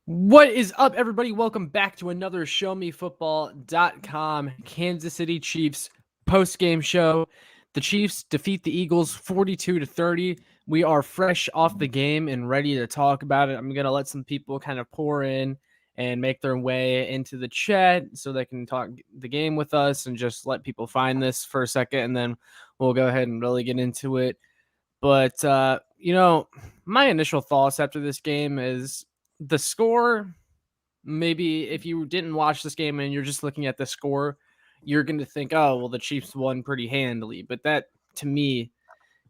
What is up, everybody? Welcome back to another ShowMeFootball.com Kansas City Chiefs post-game show. The Chiefs defeat the Eagles 42-30. We are fresh off the game and ready to talk about it. I'm going to let some people kind of pour in and make their way into the chat so they can talk the game with us and just let people find this for a second, and then we'll go ahead and really get into it. But, my initial thoughts after this game is the score. Maybe if you didn't watch this game and you're just looking at the score, you're going to think, oh, well, the Chiefs won pretty handily. But that, to me,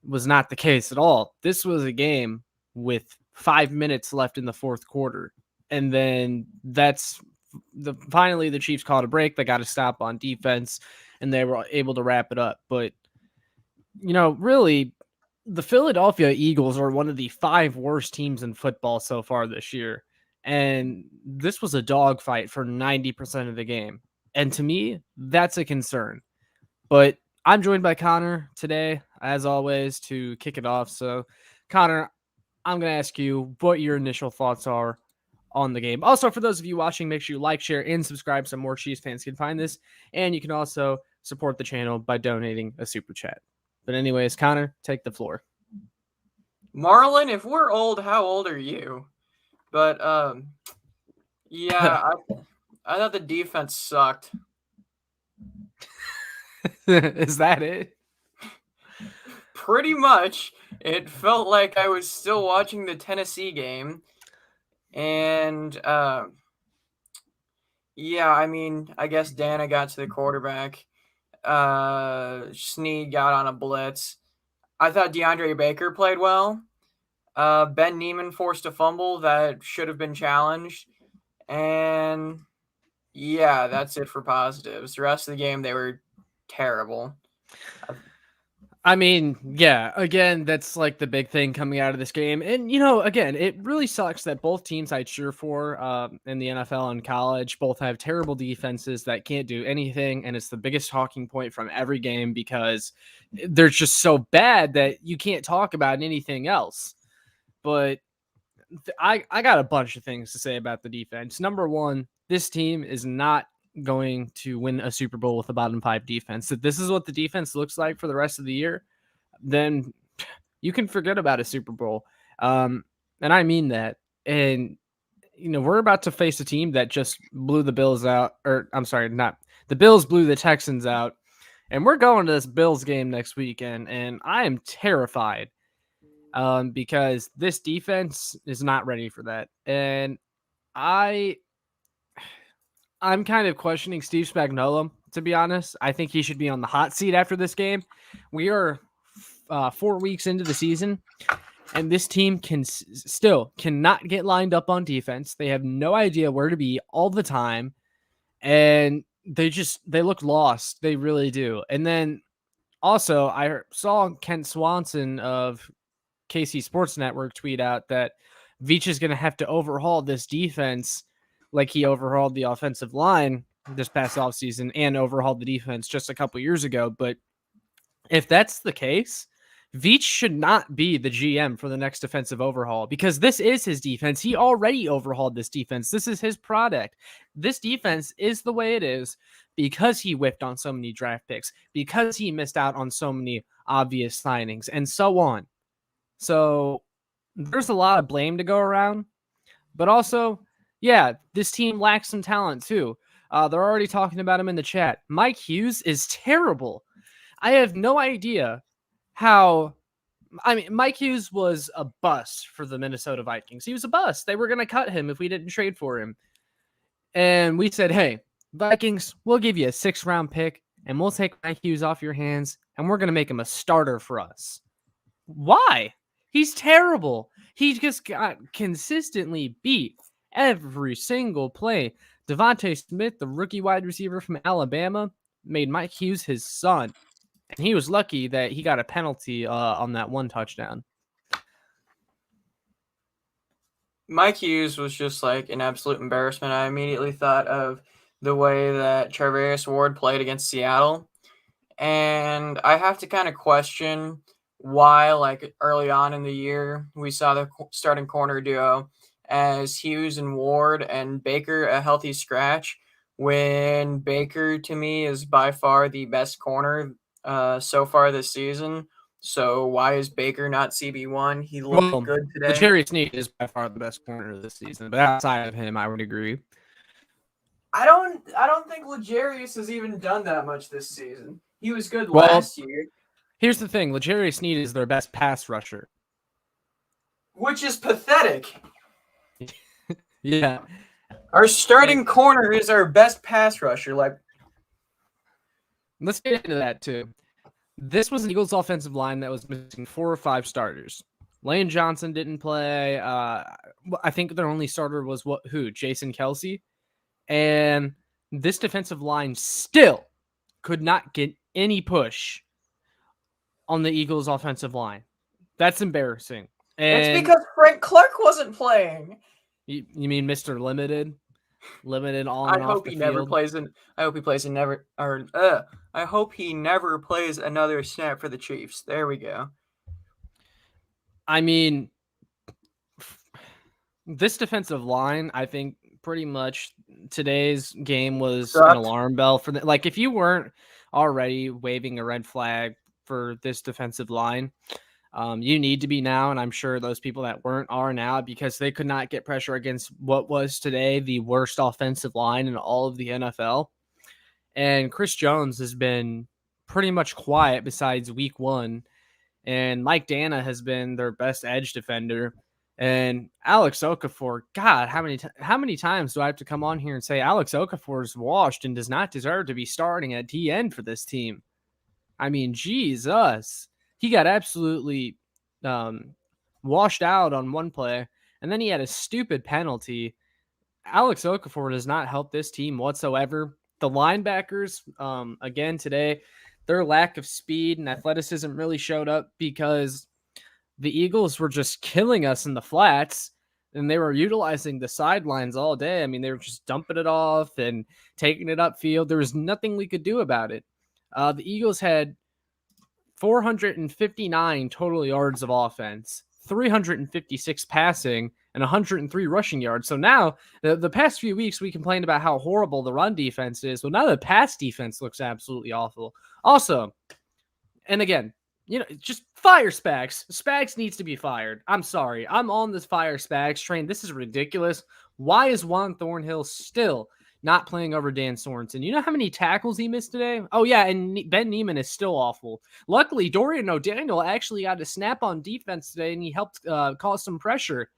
was not the case at all. This was a game with 5 minutes left in the fourth quarter. And then finally the Chiefs called a break. They got a stop on defense, and they were able to wrap it up. But, really, the Philadelphia Eagles are one of the 5 worst teams in football so far this year. And this was a dogfight for 90% of the game. And to me, that's a concern. But I'm joined by Connor today, as always, to kick it off. So, Connor, I'm going to ask you what your initial thoughts are on the game. Also, for those of you watching, make sure you like, share, and subscribe so more Chiefs fans can find this. And you can also support the channel by donating a super chat. But anyways, Connor, take the floor. Marlon, if we're old, how old are you? But yeah, I thought the defense sucked. Is that it? Pretty much. It felt like I was still watching the Tennessee game. And yeah, I mean, I guess Dana got to the quarterback. Snead got on a blitz. I thought DeAndre Baker played well. Ben Neiman forced a fumble that should have been challenged. And yeah, that's it for positives. The rest of the game, they were terrible. I mean, yeah, again, that's like the big thing coming out of this game. And, again, it really sucks that both teams I cheer for in the NFL and college both have terrible defenses that can't do anything. And it's the biggest talking point from every game because they're just so bad that you can't talk about anything else. But I got a bunch of things to say about the defense. Number one, this team is not going to win a Super Bowl with a bottom 5 defense. If this is what the defense looks like for the rest of the year, then you can forget about a Super Bowl. And I mean that. And, we're about to face a team that just blew the Bills out. Or, I'm sorry, not the Bills blew the Texans out. And we're going to this Bills game next weekend. And I am terrified because this defense is not ready for that. And I'm kind of questioning Steve Spagnuolo, to be honest. I think he should be on the hot seat after this game. We are 4 weeks into the season, and this team still cannot get lined up on defense. They have no idea where to be all the time, and they look lost. They really do. And then also, I saw Kent Swanson of KC Sports Network tweet out that Veach is going to have to overhaul this defense like he overhauled the offensive line this past offseason and overhauled the defense just a couple years ago. But if that's the case, Veach should not be the GM for the next defensive overhaul because this is his defense. He already overhauled this defense. This is his product. This defense is the way it is because he whiffed on so many draft picks, because he missed out on so many obvious signings, and so on. So there's a lot of blame to go around, but also, yeah, this team lacks some talent too. They're already talking about him in the chat. Mike Hughes is terrible. I have no idea how. I mean, Mike Hughes was a bust for the Minnesota Vikings. He was a bust. They were going to cut him if we didn't trade for him. And we said, hey, Vikings, we'll give you a 6th-round pick, and we'll take Mike Hughes off your hands, and we're going to make him a starter for us. Why? He's terrible. He just got consistently beat every single play. Devontae Smith, the rookie wide receiver from Alabama, made Mike Hughes his son. And he was lucky that he got a penalty on that one touchdown. Mike Hughes was just like an absolute embarrassment. I immediately thought of the way that Charvarius Ward played against Seattle. And I have to kind of question why, like early on in the year, we saw the starting corner duo as Hughes and Ward and Baker a healthy scratch, when Baker to me is by far the best corner so far this season. So why is Baker not CB1? He looked good today. L'Jarius Sneed is by far the best corner this season, but outside of him, I would agree. I don't think L'Jarius has even done that much this season. He was good last year. Here's the thing: L'Jarius Sneed is their best pass rusher, which is pathetic. Yeah. Our starting corner is our best pass rusher. Let's get into that too. This was an Eagles offensive line that was missing 4 or 5 starters. Lane Johnson didn't play. I think their only starter was Jason Kelce. And this defensive line still could not get any push on the Eagles offensive line. That's embarrassing. And it's because Frank Clark wasn't playing. You mean Mr. Limited? Limited on and I off hope the he field? never plays I hope he never plays another snap for the Chiefs. There we go. I mean, this defensive line, I think pretty much today's game was an alarm bell for like if you weren't already waving a red flag for this defensive line, you need to be now, and I'm sure those people that weren't are now, because they could not get pressure against what was today the worst offensive line in all of the NFL. And Chris Jones has been pretty much quiet besides week 1, and Mike Dana has been their best edge defender. And Alex Okafor, God, how many times do I have to come on here and say Alex Okafor is washed and does not deserve to be starting at DN for this team? I mean, Jesus. He got absolutely washed out on one play, and then he had a stupid penalty. Alex Okafor does not help this team whatsoever. The linebackers, again today, their lack of speed and athleticism really showed up because the Eagles were just killing us in the flats, and they were utilizing the sidelines all day. I mean, they were just dumping it off and taking it upfield. There was nothing we could do about it. The Eagles had 459 total yards of offense, 356 passing, and 103 rushing yards. So now, the past few weeks, we complained about how horrible the run defense is. Well, now the pass defense looks absolutely awful. Also, and again, just fire Spags. Spags needs to be fired. I'm sorry. I'm on this fire Spags train. This is ridiculous. Why is Juan Thornhill still not playing over Dan Sorensen? You know how many tackles he missed today? Oh, yeah, and Ben Neiman is still awful. Luckily, Dorian O'Daniel actually got a snap on defense today, and he helped cause some pressure.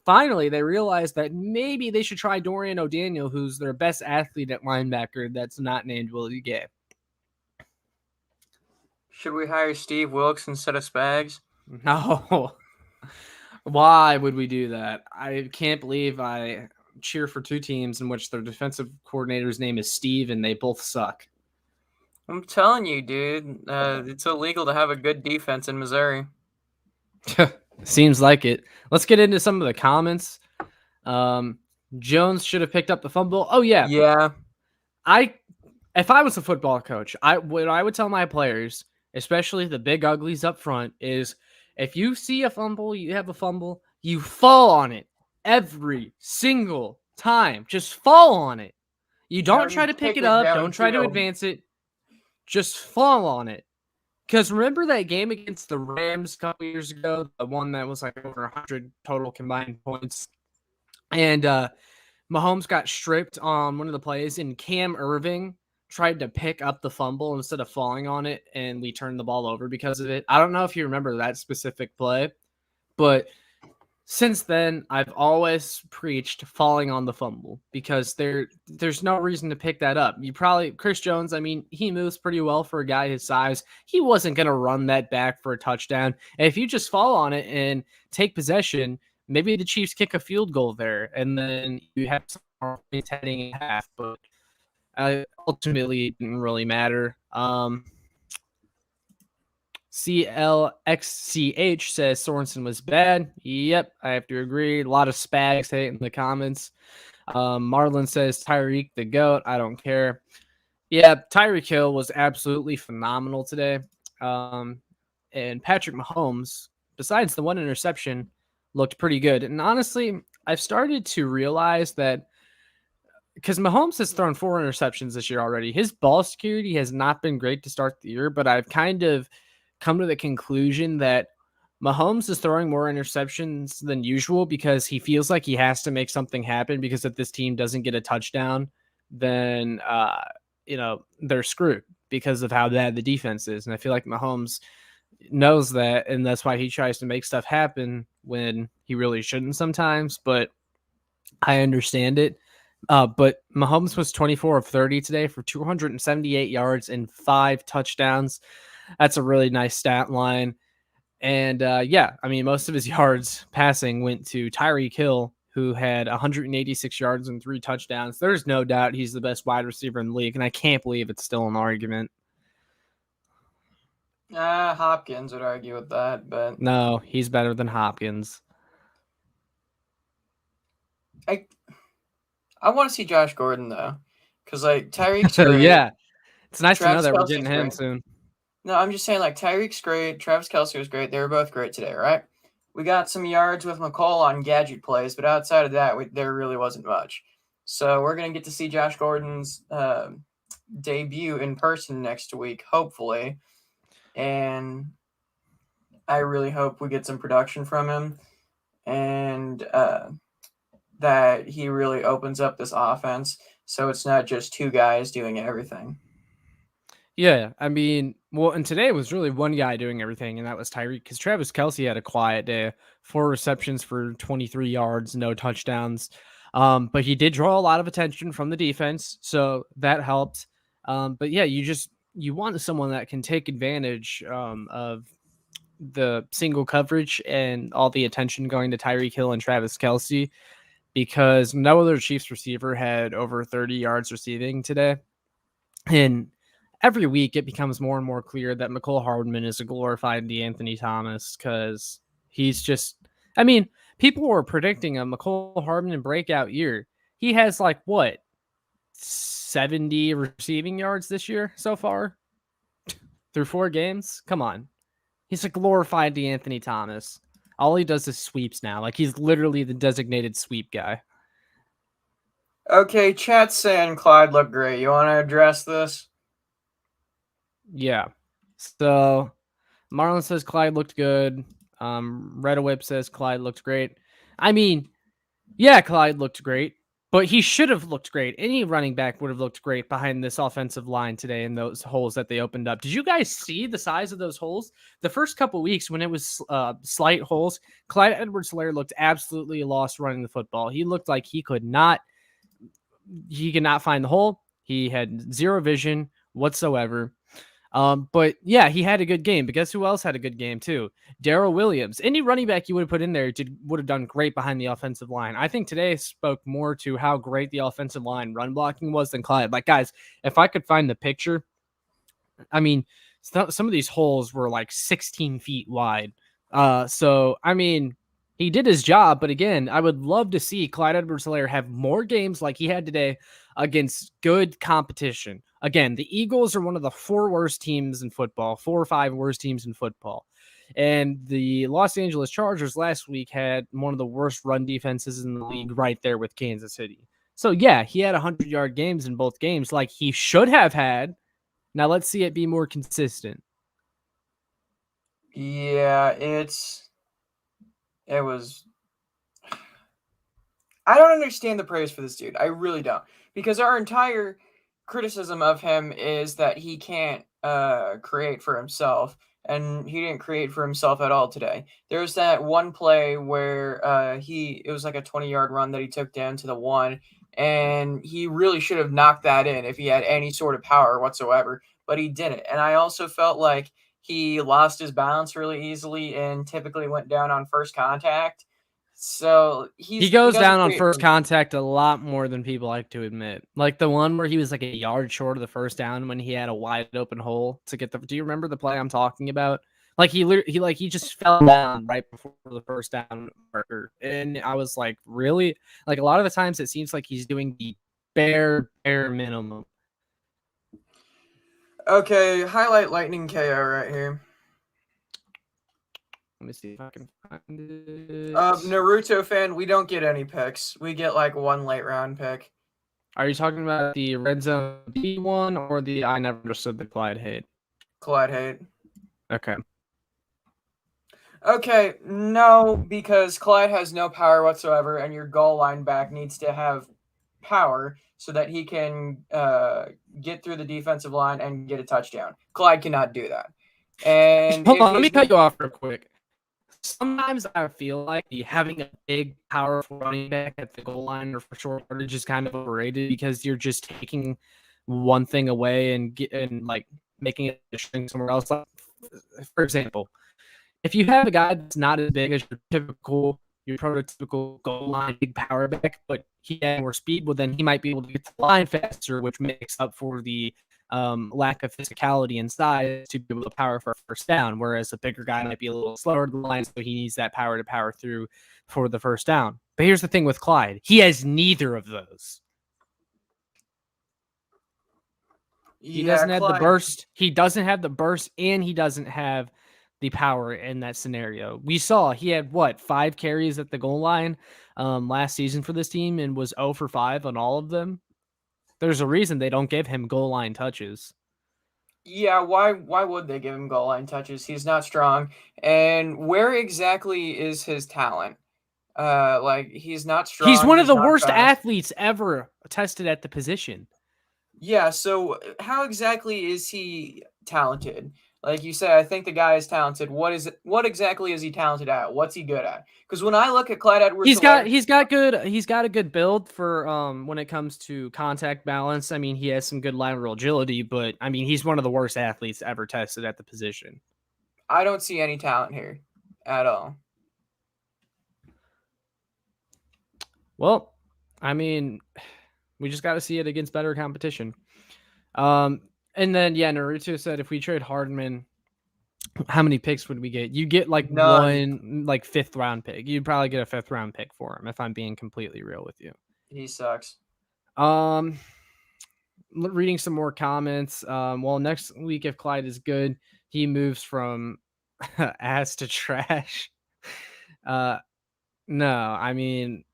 Finally, they realized that maybe they should try Dorian O'Daniel, who's their best athlete at linebacker that's not named Willie Gay. Should we hire Steve Wilkes instead of Spags? No. Why would we do that? I can't believe I cheer for 2 teams in which their defensive coordinator's name is Steve and they both suck. I'm telling you, dude, it's illegal to have a good defense in Missouri. Seems like it. Let's get into some of the comments. Jones should have picked up the fumble. Oh, yeah. Yeah. If I was a football coach, what I would tell my players, especially the big uglies up front, is if you see a fumble, you have a fumble, you fall on it every single time. Just fall on it. You don't try to pick it up. Don't try to advance it. Just fall on it. Because remember that game against the Rams a couple years ago, the one that was like over 100 total combined points, and Mahomes got stripped on one of the plays, and Cam Irving tried to pick up the fumble instead of falling on it, and we turned the ball over because of it. I don't know if you remember that specific play, but since then, I've always preached falling on the fumble because there's no reason to pick that up. Chris Jones, I mean, he moves pretty well for a guy his size. He wasn't going to run that back for a touchdown. And if you just fall on it and take possession, maybe the Chiefs kick a field goal there, and then you have some more points heading in half, but ultimately it didn't really matter. CLXCH says Sorensen was bad. Yep, I have to agree. A lot of Spags hate in the comments. Marlon says Tyreek the GOAT. I don't care. Yeah, Tyreek Hill was absolutely phenomenal today. And Patrick Mahomes, besides the one interception, looked pretty good. And honestly, I've started to realize that because Mahomes has thrown 4 interceptions this year already. His ball security has not been great to start the year, but I've kind of come to the conclusion that Mahomes is throwing more interceptions than usual because he feels like he has to make something happen, because if this team doesn't get a touchdown, then they're screwed because of how bad the defense is. And I feel like Mahomes knows that, and that's why he tries to make stuff happen when he really shouldn't sometimes, but I understand it. But Mahomes was 24 of 30 today for 278 yards and 5 touchdowns. That's a really nice stat line. And I mean, most of his yards passing went to Tyreek Hill, who had 186 yards and 3 touchdowns. There's no doubt he's the best wide receiver in the league, and I can't believe it's still an argument. Hopkins would argue with that, but no, he's better than Hopkins. I want to see Josh Gordon though, because like Tyreek's great. Yeah, it's nice Travis to know that Kelce's we're getting him great. soon. No, I'm just saying, like, Tyreek's great. Travis Kelce was great. They were both great today, right? We got some yards with McCall on gadget plays, but outside of that, there really wasn't much. So we're going to get to see Josh Gordon's debut in person next week, hopefully. And I really hope we get some production from him and that he really opens up this offense so it's not just 2 guys doing everything. Yeah, I mean, well, and today was really one guy doing everything, and that was Tyreek, because Travis Kelce had a quiet day, 4 receptions for 23 yards, no touchdowns. But he did draw a lot of attention from the defense, so that helped. But yeah, you want someone that can take advantage of the single coverage and all the attention going to Tyreek Hill and Travis Kelce, because no other Chiefs receiver had over 30 yards receiving today. And every week it becomes more and more clear that McCole Hardman is a glorified DeAnthony Thomas, because he's just, I mean, people were predicting a McCole Hardman breakout year. He has 70 receiving yards this year so far through 4 games. Come on. He's a glorified DeAnthony Thomas. All he does is sweeps now. Like, he's literally the designated sweep guy. Okay, chat's saying Clyde looked great. You want to address this? Yeah. So Marlon says Clyde looked good. Redawip says Clyde looked great. I mean, yeah, Clyde looked great, but he should have looked great. Any running back would have looked great behind this offensive line today in those holes that they opened up. Did you guys see the size of those holes? The first couple weeks when it was slight holes, Clyde Edwards-Helaire looked absolutely lost running the football. He looked like he could not find the hole. He had zero vision whatsoever. But yeah, he had a good game. But guess who else had a good game too? Darrell Williams. Any running back you would have put in there would have done great behind the offensive line. I think today spoke more to how great the offensive line run blocking was than Clyde. Like, guys, if I could find the picture, I mean, some of these holes were 16 feet wide. So I mean, he did his job, but again, I would love to see Clyde Edwards-Helaire have more games like he had today against good competition. Again, the Eagles are one of the 4 worst teams in football, 4 or 5 worst teams in football. And the Los Angeles Chargers last week had one of the worst run defenses in the league right there with Kansas City. So yeah, he had 100-yard games in both games like he should have had. Now let's see it be more consistent. Yeah, it was. I don't understand the praise for this dude. I really don't. Because our entire criticism of him is that he can't create for himself. And he didn't create for himself at all today. There's that one play where it was like a 20-yard run that he took down to the 1. And he really should have knocked that in if he had any sort of power whatsoever. But he didn't. And I also felt like he lost his balance really easily and typically went down on first contact. So he goes down on first contact a lot more than people like to admit. Like the one where he was like a yard short of the first down when he had a wide open hole to get the. Do you remember the play I'm talking about? Like he just fell down right before the first down marker, and I was like, really? Like a lot of the times it seems like he's doing the bare minimum. Okay, highlight Lightning KO right here. Let me see if I can find it. Naruto fan, we don't get any picks. We get like one late round pick. Are you talking about the Red Zone B one or the I never understood the Clyde hate? Clyde hate. Okay. Okay, no, because Clyde has no power whatsoever, and your goal line back needs to have power so that he can get through the defensive line and get a touchdown. Clyde cannot do that. And Hold if on, let me he's cut you off real quick. Sometimes I feel like having a big, powerful running back at the goal line or for short yardage is kind of overrated because you're just taking one thing away and like making it a string somewhere else. Like, for example, if you have a guy that's not as big as your prototypical goal line big power back, but he has more speed, well, then he might be able to get to the line faster, which makes up for the lack of physicality and size to be able to power for a first down. Whereas a bigger guy might be a little slower to the line, so he needs that power to power through for the first down. But here's the thing with Clyde: he has neither of those. He doesn't have the burst. He doesn't have the burst, and he doesn't have the power in that scenario. We saw he had 5 carries at the goal line last season for this team and was 0 for 5 on all of them. There's a reason they don't give him goal line touches. Yeah, why would they give him goal line touches? He's not strong. And where exactly is his talent? Like he's not strong. He's one of the worst fast. athletes ever tested at the position. Yeah, so how exactly is he talented? Like you said, I think the guy is talented. What exactly is he talented at? What's he good at? Because when I look at Clyde Edwards-Helaire, he's got a good build for when it comes to contact balance. I mean, he has some good lateral agility, but I mean, he's one of the worst athletes ever tested at the position. I don't see any talent here at all. Well, I mean, we just got to see it against better competition. And then Naruto said if we trade Hardman, how many picks would we get? You get like None. one 5th round pick. You'd probably get a 5th round pick for him if I'm being completely real with you. He sucks. Reading some more comments. Well, next week if Clyde is good, he moves from ass to trash. No, I mean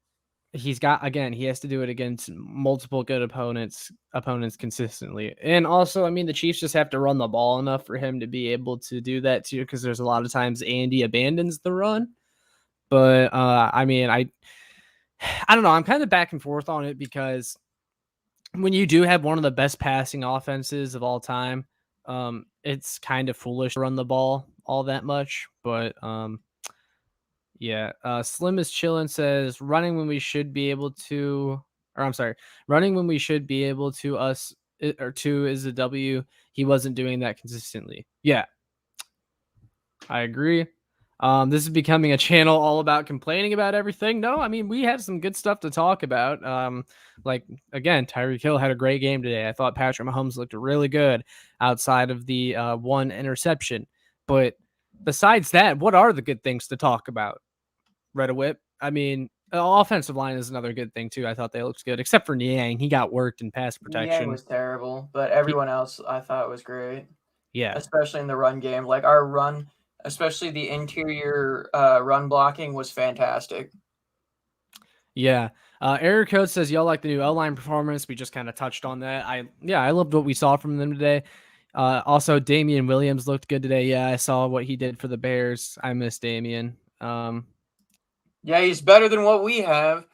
he has to do it against multiple good opponents consistently. And also, I mean, the Chiefs just have to run the ball enough for him to be able to do that too, because there's a lot of times Andy abandons the run. But I mean, I don't know. I'm kind of back and forth on it because when you do have one of the best passing offenses of all time, it's kind of foolish to run the ball all that much. But Slim is chillin' says running when we should be able to, running when we should be able to two is a W. He wasn't doing that consistently. Yeah, I agree. This is becoming a channel all about complaining about everything. No, I mean, we have some good stuff to talk about. Like, again, Tyreek Hill had a great game today. I thought Patrick Mahomes looked really good outside of the one interception. But besides that, what are the good things to talk about? Red a whip. I mean, offensive line is another good thing, too. I thought they looked good, except for Niang. He got worked in pass protection. Niang was terrible, but everyone else I thought was great. Yeah. Especially in the run game. Like our run, especially the interior run blocking was fantastic. Yeah. Eric Coates says, y'all like the new O-line performance. We just kind of touched on that. I loved what we saw from them today. Also, Damian Williams looked good today. Yeah, I saw what he did for the Bears. I miss Damian. Yeah, he's better than what we have.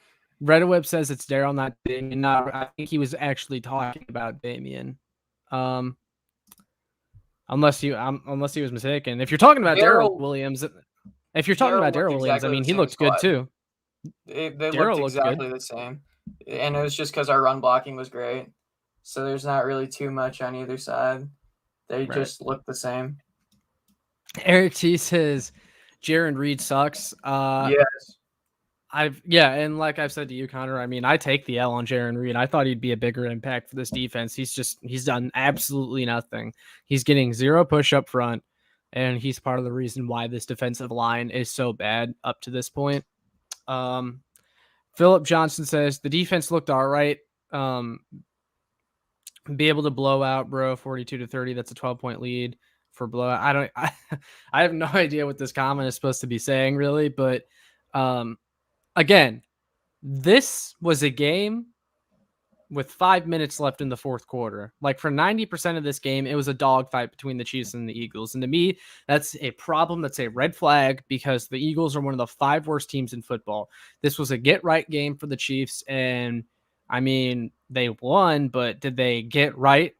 Red Whip says it's Daryl, not Damian. No, I think he was actually talking about Damian. Unless he was mistaken. If you're talking about Daryl Williams, I mean, he looked good too. They looked exactly the same. And it was just because our run blocking was great. So there's not really too much on either side. They just look the same. Eric T says Jaron Reid sucks. Yes. And like I've said to you, Connor, I mean, I take the L on Jaron Reid. I thought he'd be a bigger impact for this defense. He's done absolutely nothing. He's getting 0 push up front, and he's part of the reason why this defensive line is so bad up to this point. Philip Johnson says the defense looked all right. Be able to blow out, bro, 42-30. That's a 12-point lead for blowout. I have no idea what this comment is supposed to be saying, really. But again, this was a game with 5 minutes left in the fourth quarter. Like for 90% of this game, it was a dogfight between the Chiefs and the Eagles. And to me, that's a problem. That's a red flag because the Eagles are one of the 5 worst teams in football. This was a get right game for the Chiefs. And I mean, they won, but did they get right?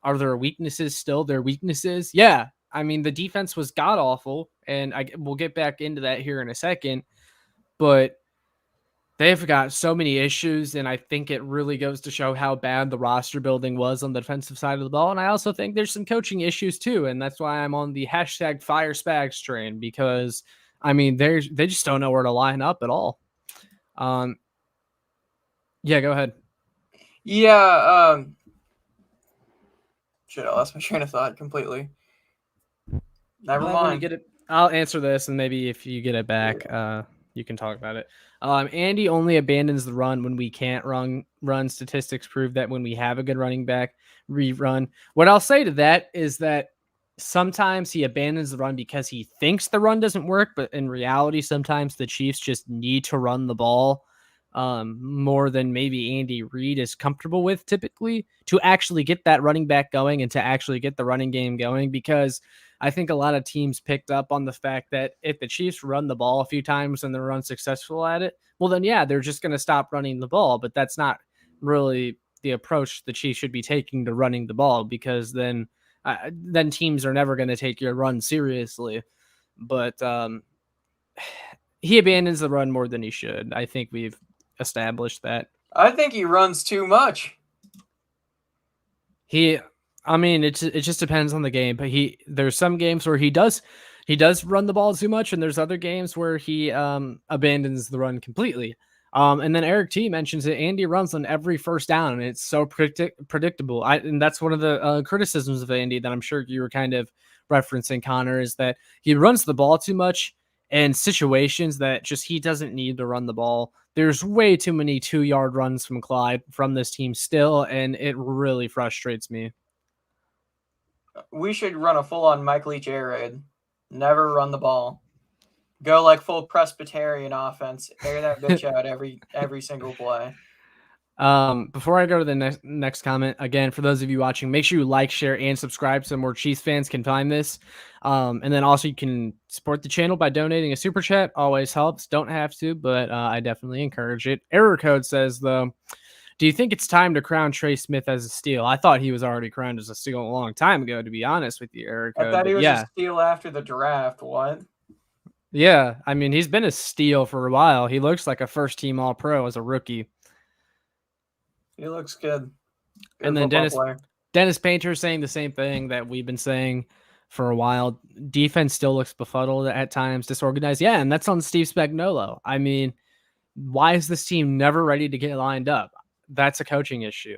Are there weaknesses still? Their weaknesses? Yeah. I mean, the defense was god awful. And we'll get back into that here in a second. But they've got so many issues, and I think it really goes to show how bad the roster building was on the defensive side of the ball. And I also think there's some coaching issues too, and that's why I'm on the hashtag Fire Spags train because, I mean, they just don't know where to line up at all. Yeah, go ahead. Yeah, shit, I lost my train of thought completely. Never mind. Get it, I'll answer this, and maybe if you get it back, you can talk about it. Andy only abandons the run when we can't run. Statistics prove that when we have a good running back, we run. What I'll say to that is that sometimes he abandons the run because he thinks the run doesn't work, but in reality, sometimes the Chiefs just need to run the ball more than maybe Andy Reid is comfortable with typically to actually get that running back going and to actually get the running game going, because I think a lot of teams picked up on the fact that if the Chiefs run the ball a few times and they're unsuccessful at it, well, then, yeah, they're just going to stop running the ball. But that's not really the approach the Chiefs should be taking to running the ball, because then teams are never going to take your run seriously. But he abandons the run more than he should. I think we've established that. I think he runs too much. I mean, it just depends on the game, but there's some games where he does run the ball too much, and there's other games where he abandons the run completely. And then Eric T mentions that Andy runs on every first down, and it's so predictable. And that's one of the criticisms of Andy that I'm sure you were kind of referencing, Connor, is that he runs the ball too much in situations that just he doesn't need to run the ball. There's way too many 2-yard runs from Clyde from this team still, and it really frustrates me. We should run a full-on Mike Leach air raid. Never run the ball. Go like full Presbyterian offense. Air that bitch out every single play. Before I go to the next comment, again, for those of you watching, make sure you like, share, and subscribe so more Chiefs fans can find this. And then also you can support the channel by donating a super chat. Always helps. Don't have to, but I definitely encourage it. Error code says, though, do you think it's time to crown Trey Smith as a steal? I thought he was already crowned as a steal a long time ago, to be honest with you, Error code. I thought he was a steal after the draft. What? Yeah, I mean, he's been a steal for a while. He looks like a first-team All-Pro as a rookie. He looks good. And then Dennis Painter saying the same thing that we've been saying for a while. Defense still looks befuddled at times, disorganized. Yeah, and that's on Steve Spagnuolo. I mean, why is this team never ready to get lined up? That's a coaching issue.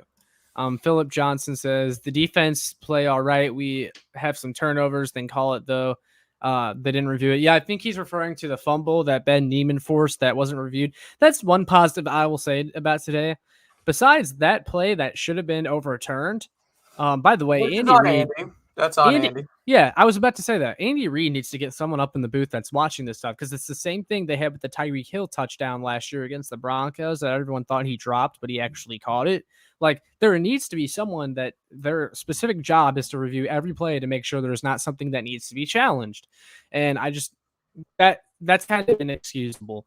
Philip Johnson says the defense play all right. We have some turnovers, then call it though. They didn't review it. Yeah, I think he's referring to the fumble that Ben Neiman forced that wasn't reviewed. That's one positive I will say about today. Besides that play that should have been overturned. By the way, Andy Reid. That's on Andy. Yeah, I was about to say that. Andy Reid needs to get someone up in the booth that's watching this stuff, because it's the same thing they had with the Tyreek Hill touchdown last year against the Broncos that everyone thought he dropped, but he actually caught it. Like, there needs to be someone that their specific job is to review every play to make sure there's not something that needs to be challenged. And I just that's kind of inexcusable.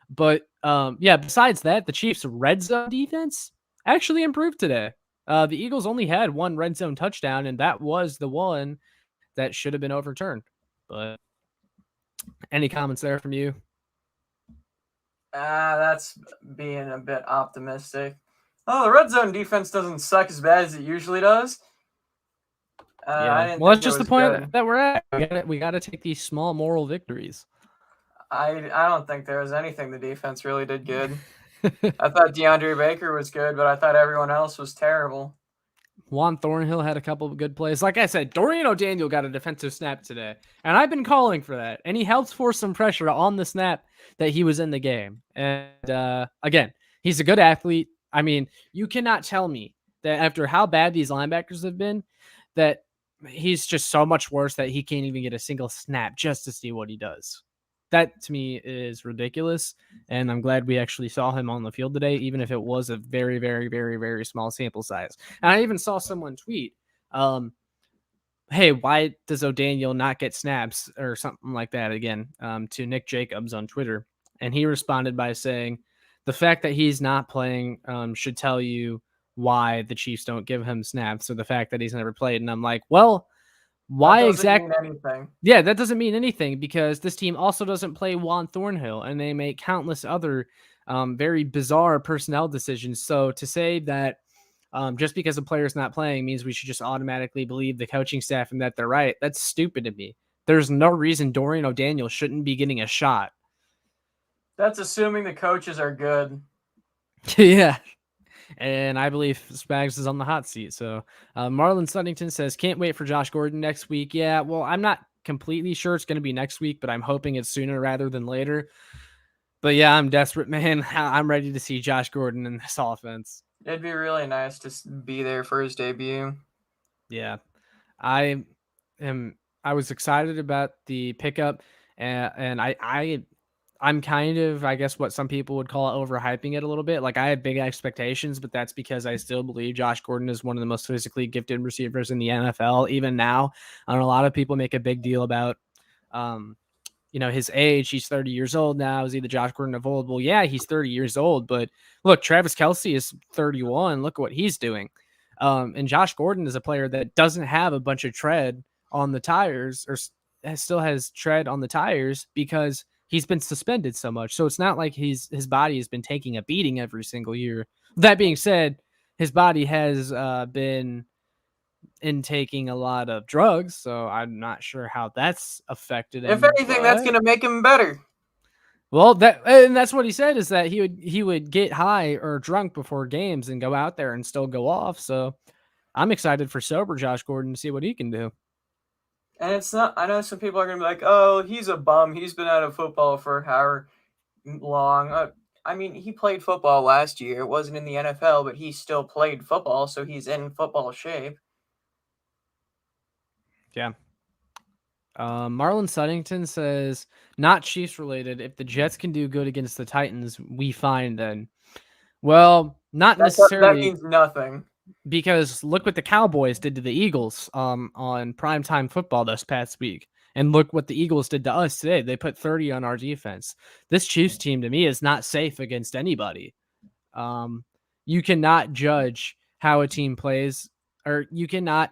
But yeah, besides that, the Chiefs' red zone defense actually improved today. The Eagles only had one red zone touchdown, and that was the one that should have been overturned. But any comments there from you? That's being a bit optimistic. Oh, the red zone defense doesn't suck as bad as it usually does. Yeah. Well, that's just the point that we're at. We got to take these small moral victories. I don't think there was anything the defense really did good. I thought DeAndre Baker was good, but I thought everyone else was terrible. Juan Thornhill had a couple of good plays. Like I said, Dorian O'Daniel got a defensive snap today, and I've been calling for that. And he helps force some pressure on the snap that he was in the game. And again, he's a good athlete. I mean, you cannot tell me that after how bad these linebackers have been, that he's just so much worse that he can't even get a single snap just to see what he does. That to me is ridiculous, and I'm glad we actually saw him on the field today, even if it was a very, very, very, very small sample size. And I even saw someone tweet, hey, why does O'Daniel not get snaps or something like that again, to Nick Jacobs on Twitter. And he responded by saying, the fact that he's not playing should tell you why the Chiefs don't give him snaps, or the fact that he's never played. And I'm like, well, That why doesn't exactly? mean anything. Yeah, that doesn't mean anything because this team also doesn't play Juan Thornhill, and they make countless other very bizarre personnel decisions. So to say that just because a player's not playing means we should just automatically believe the coaching staff and that they're right, that's stupid to me. There's no reason Dorian O'Daniel shouldn't be getting a shot. That's assuming the coaches are good. Yeah. And I believe Spags is on the hot seat. So Marlon Suddington says, can't wait for Josh Gordon next week. Yeah, well, I'm not completely sure it's going to be next week, but I'm hoping it's sooner rather than later. But yeah, I'm desperate, man. I'm ready to see Josh Gordon in this offense. It'd be really nice to be there for his debut. Yeah, I was excited about the pickup, and I'm kind of, I guess, what some people would call overhyping it a little bit. Like, I had big expectations, but that's because I still believe Josh Gordon is one of the most physically gifted receivers in the NFL. Even now, I know a lot of people make a big deal about, his age. He's 30 years old now. Is he the Josh Gordon of old? Well, yeah, he's 30 years old, but look, Travis Kelce is 31. Look what he's doing. And Josh Gordon is a player that doesn't have a bunch of tread on the tires, or still has tread on the tires because he's been suspended so much. So it's not like his body has been taking a beating every single year. That being said, his body has been intaking a lot of drugs, so I'm not sure how that's affected him. If anything, that's going to make him better. Well, that's what he said, is that he would get high or drunk before games and go out there and still go off. So I'm excited for sober Josh Gordon to see what he can do. And it's not, I know some people are going to be like, oh, he's a bum. He's been out of football for however long. I mean, he played football last year. It wasn't in the NFL, but he still played football, so he's in football shape. Yeah. Marlon Suddington says, not Chiefs related. If the Jets can do good against the Titans, we find then. Well, not necessarily. That means nothing. Because look what the Cowboys did to the Eagles on primetime football this past week. And look what the Eagles did to us today. They put 30 on our defense. This Chiefs team, to me, is not safe against anybody. You cannot judge how a team plays, or you cannot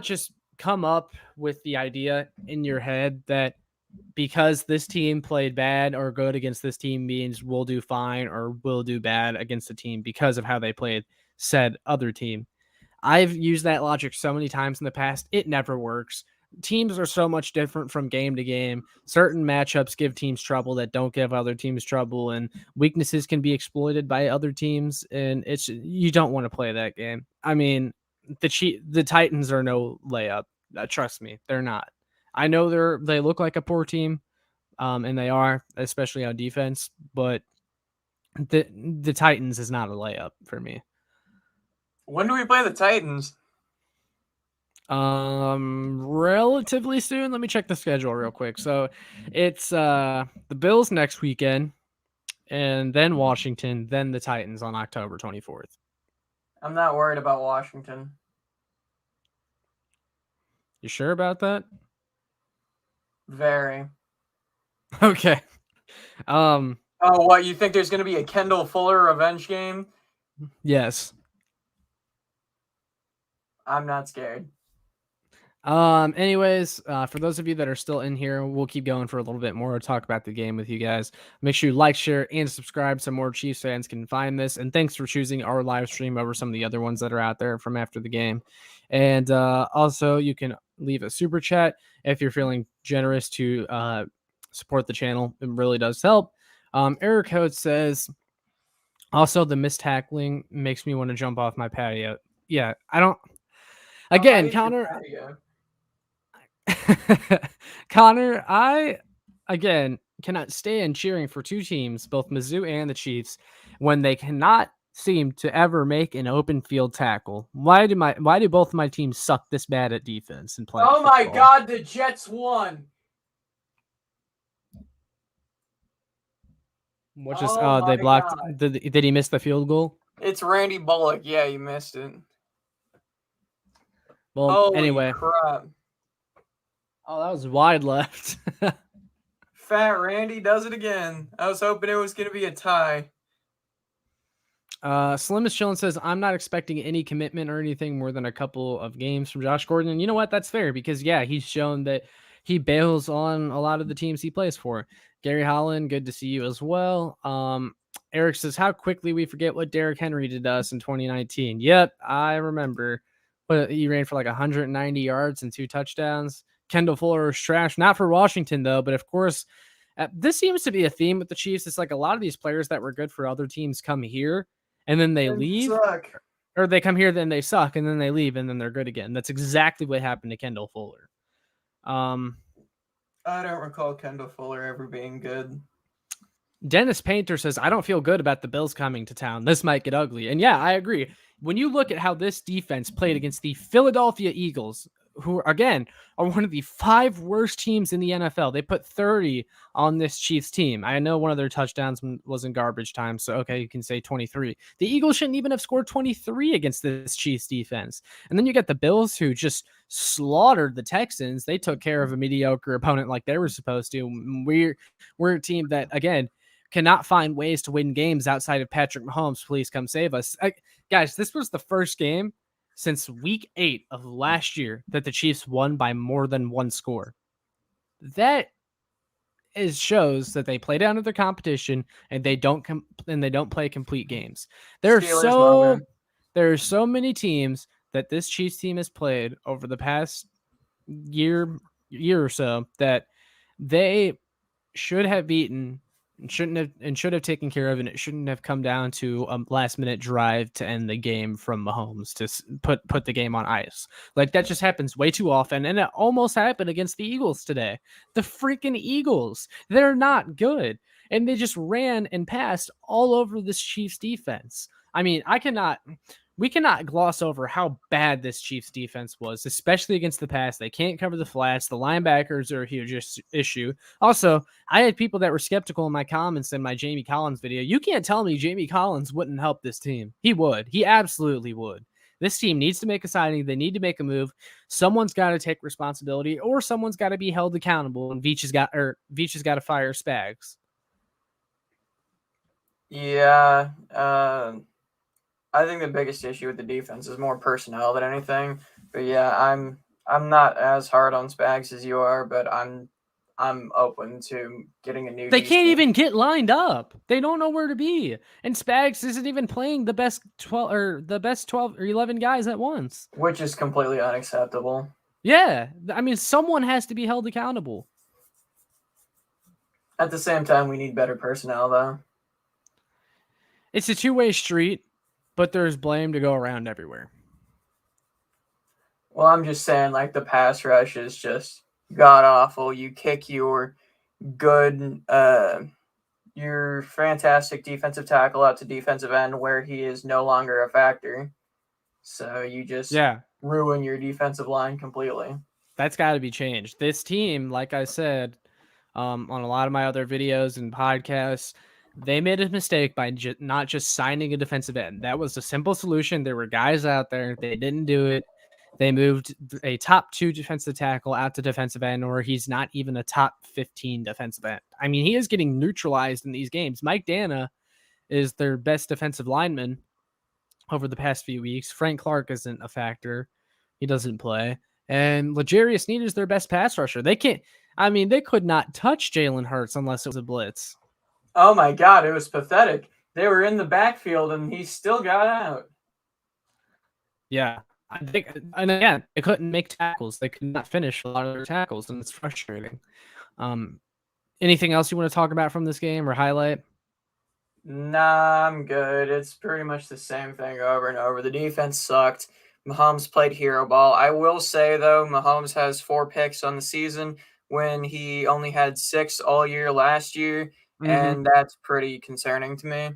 just come up with the idea in your head that because this team played bad or good against this team means we'll do fine or we'll do bad against the team because of how they played said other team. I've used that logic so many times in the past. It never works. Teams are so much different from game to game. Certain matchups give teams trouble that don't give other teams trouble, and weaknesses can be exploited by other teams, and you don't want to play that game. I mean, the Titans are no layup. Trust me, they're not. I know they look like a poor team, and they are, especially on defense, but the Titans is not a layup for me. When do we play the Titans? Relatively soon. Let me check the schedule real quick. So it's the Bills next weekend, and then Washington, then the Titans on October 24th. I'm not worried about Washington. You sure about that? Very. Okay. Oh, what, you think there's going to be a Kendall Fuller revenge game? Yes. I'm not scared. Anyways, for those of you that are still in here, we'll keep going for a little bit more. We'll talk about the game with you guys. Make sure you like, share, and subscribe so more Chiefs fans can find this. And thanks for choosing our live stream over some of the other ones that are out there from after the game. And also, you can leave a super chat if you're feeling generous to support the channel. It really does help. Error code says, also, the missed tackling makes me want to jump off my patio. Yeah, I don't. Again, Connor. Connor, I again cannot stand cheering for two teams, both Mizzou and the Chiefs, when they cannot seem to ever make an open field tackle. Why do both of my teams suck this bad at defense and playing Oh my football? God, the Jets won. Which is Oh they my blocked. God. Did he miss the field goal? It's Randy Bullock. Yeah, you missed it. Well, Holy anyway. crap. Oh, that was wide left. Fat Randy does it again. I was hoping it was going to be a tie. Slim is chilling says, I'm not expecting any commitment or anything more than a couple of games from Josh Gordon. And you know what? That's fair because, yeah, he's shown that he bails on a lot of the teams he plays for. Gary Holland, good to see you as well. Eric says, how quickly we forget what Derrick Henry did to us in 2019. Yep, I remember. But he ran for like 190 yards and 2 touchdowns. Kendall Fuller is trash. Not for Washington, though, but of course, this seems to be a theme with the Chiefs. It's like a lot of these players that were good for other teams come here and then they leave, or they come here, then they suck, and then they leave, and then they're good again. That's exactly what happened to Kendall Fuller. I don't recall Kendall Fuller ever being good. Dennis Painter says, I don't feel good about the Bills coming to town. This might get ugly. And yeah, I agree. When you look at how this defense played against the Philadelphia Eagles, who, again, are one of the 5 worst teams in the NFL. They put 30 on this Chiefs team. I know one of their touchdowns was in garbage time, so okay, you can say 23. The Eagles shouldn't even have scored 23 against this Chiefs defense. And then you get the Bills, who just slaughtered the Texans. They took care of a mediocre opponent like they were supposed to. We're a team that, again, cannot find ways to win games outside of Patrick Mahomes. Please come save us. Guys, this was the first game since week 8 of last year that the Chiefs won by more than 1 score. That shows that they play down to their competition and they don't play complete games. There are so many teams that this Chiefs team has played over the past year or so that they should have beaten and should have taken care of, and it shouldn't have come down to a last minute drive to end the game from Mahomes to put the game on ice. Like, that just happens way too often, and it almost happened against the Eagles today. The freaking Eagles, they're not good, and they just ran and passed all over this Chiefs defense. I mean, we cannot gloss over how bad this Chiefs defense was, especially against the pass. They can't cover the flats. The linebackers are a huge issue. Also, I had people that were skeptical in my comments in my Jamie Collins video. You can't tell me Jamie Collins wouldn't help this team. He would. He absolutely would. This team needs to make a signing. They need to make a move. Someone's got to take responsibility, or someone's got to be held accountable. And Veach has got to fire Spags. Yeah. I think the biggest issue with the defense is more personnel than anything. But yeah, I'm not as hard on Spags as you are, but I'm open to getting a new. They can't even get lined up. They don't know where to be, and Spags isn't even playing the best 12 or 11 guys at once, which is completely unacceptable. Yeah, I mean, someone has to be held accountable. At the same time, we need better personnel, though. It's a two-way street. But there's blame to go around everywhere. Well, I'm just saying, like, the pass rush is just god-awful. You kick your your fantastic defensive tackle out to defensive end where he is no longer a factor. So you just ruin your defensive line completely. That's got to be changed. This team, like I said on a lot of my other videos and podcasts, they made a mistake by not just signing a defensive end. That was a simple solution. There were guys out there. They didn't do it. They moved a top 2 defensive tackle out to defensive end, or he's not even a top 15 defensive end. I mean, he is getting neutralized in these games. Mike Dana is their best defensive lineman over the past few weeks. Frank Clark isn't a factor. He doesn't play. And L'Jarius Sneed is their best pass rusher. They could not touch Jalen Hurts unless it was a blitz. Oh my God, it was pathetic. They were in the backfield and he still got out. Yeah. And again, they couldn't make tackles. They could not finish a lot of their tackles, and it's frustrating. Anything else you want to talk about from this game or highlight? Nah, I'm good. It's pretty much the same thing over and over. The defense sucked. Mahomes played hero ball. I will say, though, Mahomes has 4 picks on the season when he only had 6 all year last year. And that's pretty concerning to me.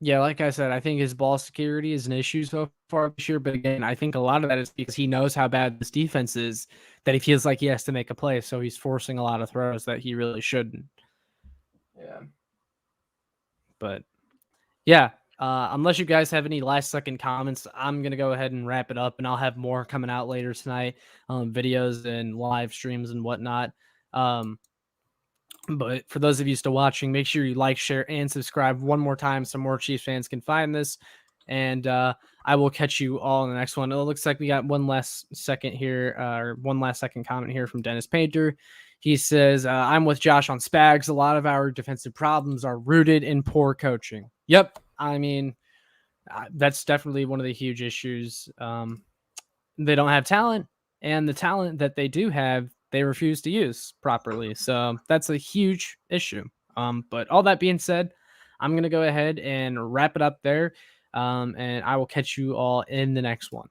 Yeah, like I said, I think his ball security is an issue so far this year. But again, I think a lot of that is because he knows how bad this defense is, that he feels like he has to make a play. So he's forcing a lot of throws that he really shouldn't. Yeah. But yeah, unless you guys have any last second comments, I'm going to go ahead and wrap it up, and I'll have more coming out later tonight, videos and live streams and whatnot. But for those of you still watching, make sure you like, share, and subscribe one more time so more Chiefs fans can find this. And I will catch you all in the next one. It looks like we got one last second here, or one last second comment here from Dennis Painter. He says, I'm with Josh on Spags. A lot of our defensive problems are rooted in poor coaching. Yep. I mean, that's definitely one of the huge issues. They don't have talent, and the talent that they do have, they refuse to use properly. So that's a huge issue. But all that being said, I'm going to go ahead and wrap it up there. And I will catch you all in the next one.